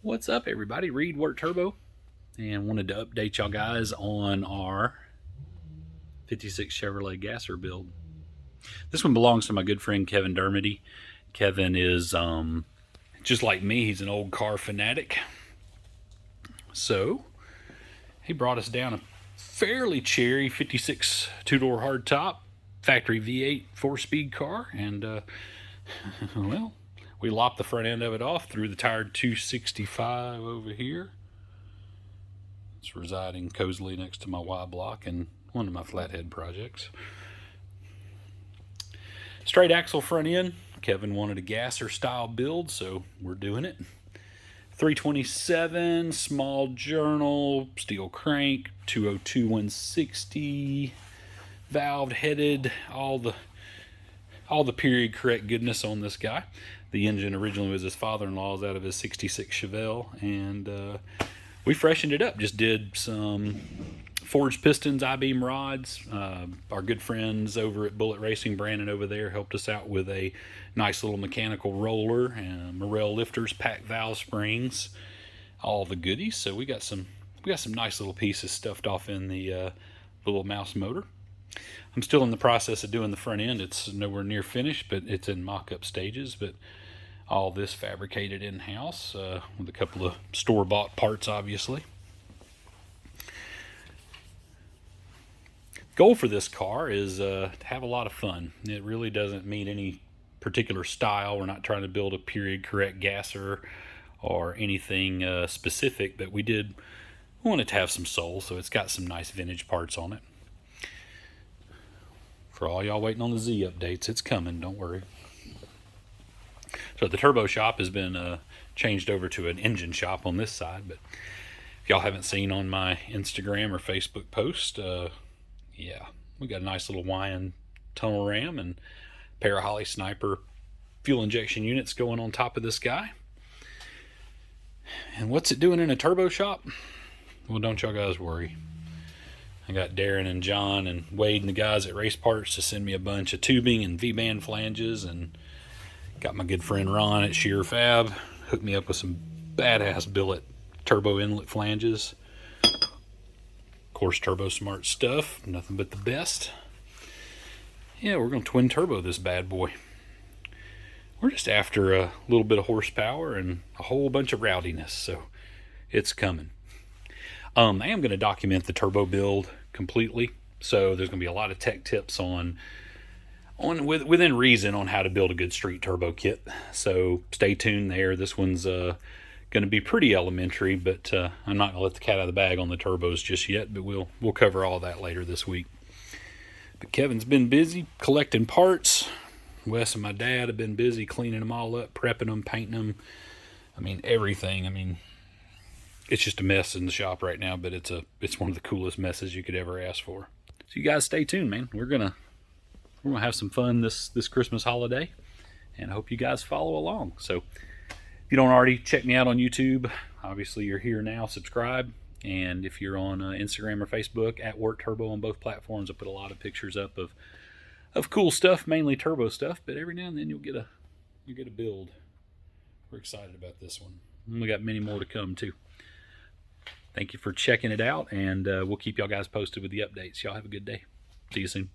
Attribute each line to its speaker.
Speaker 1: What's up, everybody? Reed Work Turbo, and wanted to update y'all guys on our 56 Chevrolet Gasser build. This one belongs to my good friend Kevin Dermody. Kevin is just like me, he's an old car fanatic. So he brought us down a fairly cherry 56 two-door hardtop factory V8 4-speed car, and well, we lopped the front end of it off, threw the tired 265 over here. It's residing cozily next to my Y block and one of my flathead projects. Straight axle front end. Kevin wanted a gasser style build, so we're doing it. 327 small journal, steel crank, 202 160, valve headed, all the period correct goodness on this guy. The engine originally was his father-in-law's out of his 66 Chevelle, and we freshened it up. Just did some forged pistons, I-beam rods. Our good friends over at Bullet Racing, Brandon over there, helped us out with a nice little mechanical roller and Morel lifters, pack valve springs, all the goodies. So we got some nice little pieces stuffed off in the little mouse motor. I'm still in the process of doing the front end. It's nowhere near finished, but it's in mock-up stages. But all this fabricated in-house with a couple of store-bought parts, obviously. Goal for this car is to have a lot of fun. It really doesn't mean any particular style. We're not trying to build a period correct gasser or anything specific, but we want it to have some soul, so it's got some nice vintage parts on it. For all y'all waiting on the Z updates, it's coming, don't worry. So the turbo shop has been changed over to an engine shop on this side, but if y'all haven't seen on my Instagram or Facebook post, yeah, we got a nice little Wyand tunnel ram and a pair of Holly Sniper fuel injection units going on top of this guy. And what's it doing in a turbo shop? Well, don't y'all guys worry. I got Darren and John and Wade and the guys at Race Parts to send me a bunch of tubing and V-band flanges, and got my good friend Ron at Shear Fab hooked me up with some badass billet turbo inlet flanges. Of course, Turbo Smart stuff, nothing but the best. Yeah, we're going to twin turbo this bad boy. We're just after a little bit of horsepower and a whole bunch of rowdiness, so it's coming. I am going to document the turbo build completely, so there's going to be a lot of tech tips within reason on how to build a good street turbo kit. So stay tuned there. This one's going to be pretty elementary, but I'm not going to let the cat out of the bag on the turbos just yet. But we'll cover all that later this week. But Kevin's been busy collecting parts. Wes and my dad have been busy cleaning them all up, prepping them, painting them. I mean, everything. I mean, it's just a mess in the shop right now, but it's one of the coolest messes you could ever ask for. So you guys stay tuned, man. We're gonna have some fun this Christmas holiday, and I hope you guys follow along. So if you don't already check me out on YouTube, obviously you're here now. Subscribe, and if you're on Instagram or Facebook at Work Turbo on both platforms, I put a lot of pictures up of cool stuff, mainly turbo stuff. But every now and then you'll get a build. We're excited about this one. And we got many more to come too. Thank you for checking it out, and we'll keep y'all guys posted with the updates. Y'all have a good day. See you soon.